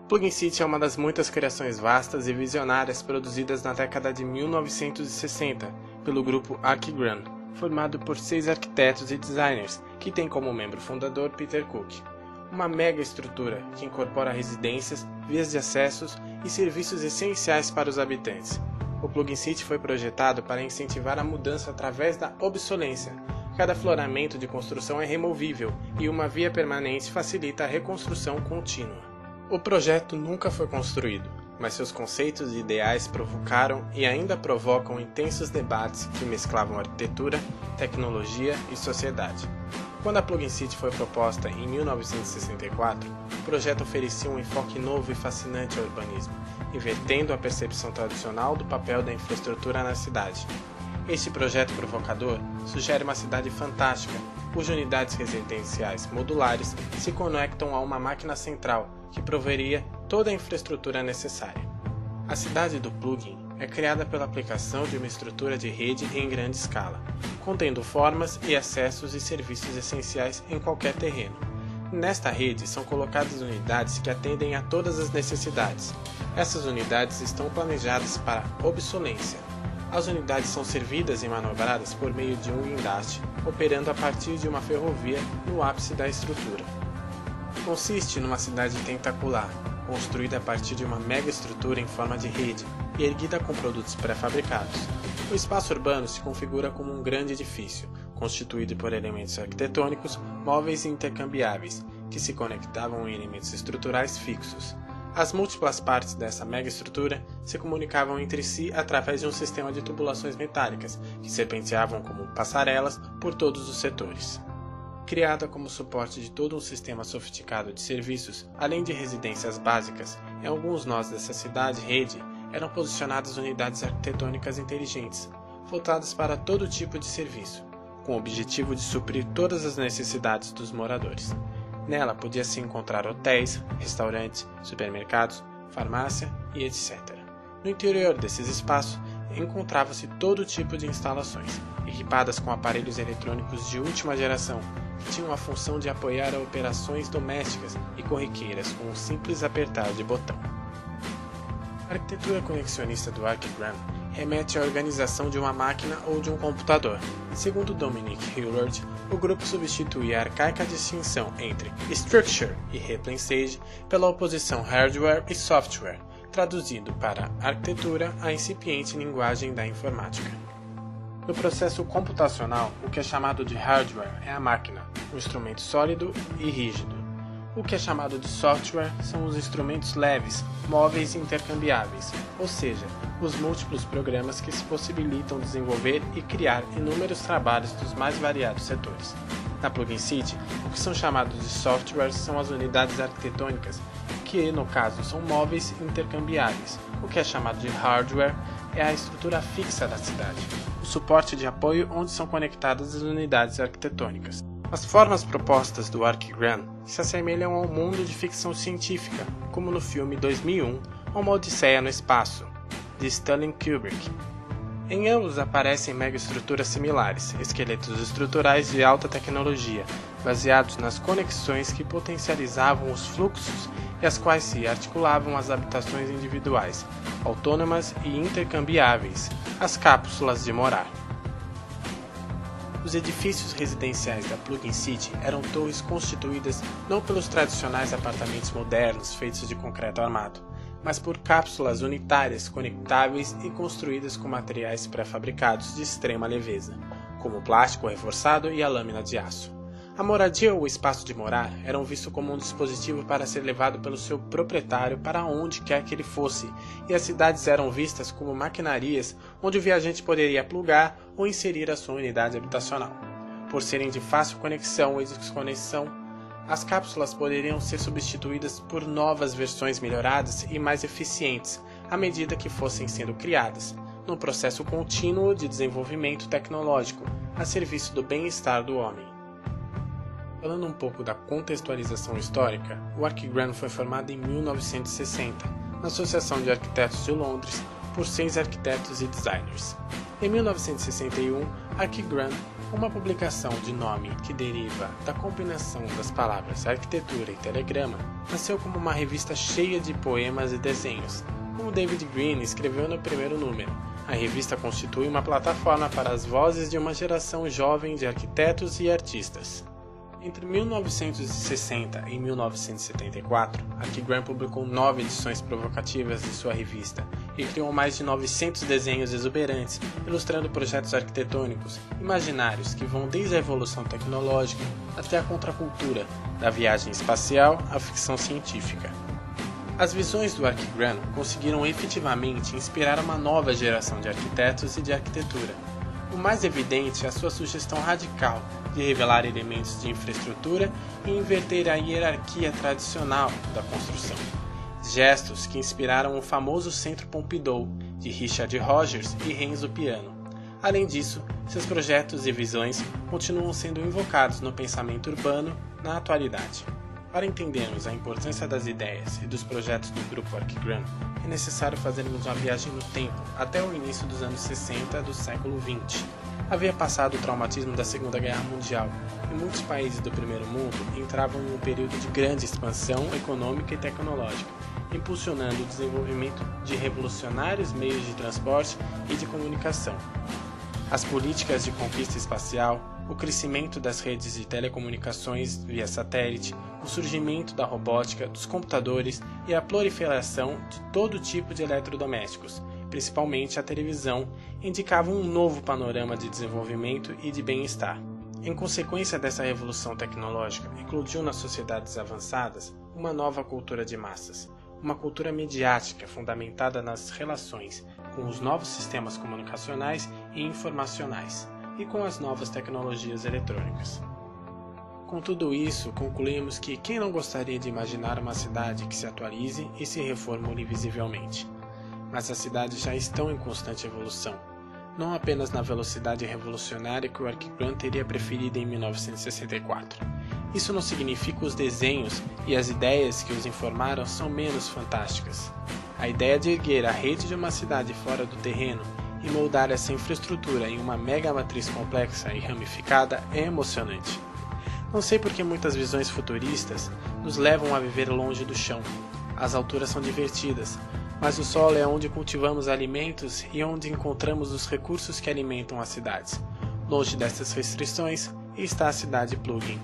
Plugin City é uma das muitas criações vastas e visionárias produzidas na década de 1960 pelo grupo Archigran, formado por 6 arquitetos e designers, que tem como membro fundador Peter Cook. Uma mega estrutura que incorpora residências, vias de acessos e serviços essenciais para os habitantes. O Plugin City foi projetado para incentivar a mudança através da obsolência. Cada afloramento de construção é removível e uma via permanente facilita a reconstrução contínua. O projeto nunca foi construído, mas seus conceitos e ideais provocaram e ainda provocam intensos debates que mesclavam arquitetura, tecnologia e sociedade. Quando a Plugin City foi proposta em 1964, o projeto oferecia um enfoque novo e fascinante ao urbanismo, invertendo a percepção tradicional do papel da infraestrutura na cidade. Este projeto provocador sugere uma cidade fantástica, cujas unidades residenciais modulares se conectam a uma máquina central que proveria toda a infraestrutura necessária. A cidade do plugin é criada pela aplicação de uma estrutura de rede em grande escala, contendo formas e acessos e serviços essenciais em qualquer terreno. Nesta rede são colocadas unidades que atendem a todas as necessidades. Essas unidades estão planejadas para obsolência. As unidades são servidas e manobradas por meio de um guindaste, operando a partir de uma ferrovia no ápice da estrutura. Consiste numa cidade tentacular, construída a partir de uma mega estrutura em forma de rede e erguida com produtos pré-fabricados. O espaço urbano se configura como um grande edifício, constituído por elementos arquitetônicos, móveis e intercambiáveis, que se conectavam em elementos estruturais fixos. As múltiplas partes dessa megaestrutura se comunicavam entre si através de um sistema de tubulações metálicas, que serpenteavam como passarelas por todos os setores. Criada como suporte de todo um sistema sofisticado de serviços, além de residências básicas, em alguns nós dessa cidade-rede eram posicionadas unidades arquitetônicas inteligentes, voltadas para todo tipo de serviço, com o objetivo de suprir todas as necessidades dos moradores. Nela podia-se encontrar hotéis, restaurantes, supermercados, farmácia e etc. No interior desses espaços encontrava-se todo tipo de instalações, equipadas com aparelhos eletrônicos de última geração, que tinham a função de apoiar a operações domésticas e corriqueiras com um simples apertar de botão. A arquitetura conexionista do Archigran remete à organização de uma máquina ou de um computador. Segundo Dominic Hillard, o grupo substitui a arcaica distinção entre structure e replay stage pela oposição hardware e software, traduzido para arquitetura a incipiente linguagem da informática. No processo computacional, o que é chamado de hardware é a máquina, um instrumento sólido e rígido. O que é chamado de software são os instrumentos leves, móveis e intercambiáveis, ou seja, os múltiplos programas que se possibilitam desenvolver e criar inúmeros trabalhos dos mais variados setores. Na Plugin City, o que são chamados de software são as unidades arquitetônicas, que no caso são móveis e intercambiáveis. O que é chamado de hardware é a estrutura fixa da cidade, o suporte de apoio onde são conectadas as unidades arquitetônicas. As formas propostas do Archigran se assemelham ao mundo de ficção científica, como no filme 2001, Uma Odisseia no Espaço, de Stanley Kubrick. Em ambos aparecem megaestruturas similares, esqueletos estruturais de alta tecnologia, baseados nas conexões que potencializavam os fluxos e as quais se articulavam as habitações individuais, autônomas e intercambiáveis, as cápsulas de morar. Os edifícios residenciais da Plugin City eram torres constituídas não pelos tradicionais apartamentos modernos feitos de concreto armado, mas por cápsulas unitárias conectáveis e construídas com materiais pré-fabricados de extrema leveza, como o plástico reforçado e a lâmina de aço. A moradia ou o espaço de morar eram vistos como um dispositivo para ser levado pelo seu proprietário para onde quer que ele fosse, e as cidades eram vistas como maquinarias onde o viajante poderia plugar ou inserir a sua unidade habitacional. Por serem de fácil conexão e desconexão, as cápsulas poderiam ser substituídas por novas versões melhoradas e mais eficientes à medida que fossem sendo criadas, num processo contínuo de desenvolvimento tecnológico a serviço do bem-estar do homem. Falando um pouco da contextualização histórica, o Archigran foi formado em 1960, na Associação de Arquitetos de Londres, por 6 arquitetos e designers. Em 1961, Archigran Uma publicação de nome que deriva da combinação das palavras arquitetura e telegrama nasceu como uma revista cheia de poemas e desenhos. Como David Green escreveu no primeiro número, a revista constitui uma plataforma para as vozes de uma geração jovem de arquitetos e artistas. Entre 1960 e 1974, Archigram publicou 9 edições provocativas de sua revista e criou mais de 900 desenhos exuberantes, ilustrando projetos arquitetônicos imaginários que vão desde a evolução tecnológica até a contracultura, da viagem espacial à ficção científica. As visões do Archigram conseguiram efetivamente inspirar uma nova geração de arquitetos e de arquitetura. O mais evidente é a sua sugestão radical de revelar elementos de infraestrutura e inverter a hierarquia tradicional da construção. Gestos que inspiraram o famoso Centro Pompidou, de Richard Rogers e Renzo Piano. Além disso, seus projetos e visões continuam sendo invocados no pensamento urbano na atualidade. Para entendermos a importância das ideias e dos projetos do grupo Archigram, é necessário fazermos uma viagem no tempo até o início dos anos 60 do século XX. Havia passado o traumatismo da Segunda Guerra Mundial e muitos países do primeiro mundo entravam em um período de grande expansão econômica e tecnológica, impulsionando o desenvolvimento de revolucionários meios de transporte e de comunicação. As políticas de conquista espacial, o crescimento das redes de telecomunicações via satélite, o surgimento da robótica, dos computadores e a proliferação de todo tipo de eletrodomésticos, principalmente a televisão, indicavam um novo panorama de desenvolvimento e de bem-estar. Em consequência dessa revolução tecnológica, eclodiu nas sociedades avançadas uma nova cultura de massas, uma cultura mediática fundamentada nas relações com os novos sistemas comunicacionais e informacionais e com as novas tecnologias eletrônicas. Com tudo isso, concluímos que quem não gostaria de imaginar uma cidade que se atualize e se reformule visivelmente? Mas as cidades já estão em constante evolução, não apenas na velocidade revolucionária que o Archigram teria preferido em 1964. Isso não significa que os desenhos e as ideias que os informaram são menos fantásticas. A ideia de erguer a rede de uma cidade fora do terreno e moldar essa infraestrutura em uma mega matriz complexa e ramificada é emocionante. Não sei por que muitas visões futuristas nos levam a viver longe do chão. As alturas são divertidas, mas o solo é onde cultivamos alimentos e onde encontramos os recursos que alimentam as cidades. Longe dessas restrições está a cidade plugin.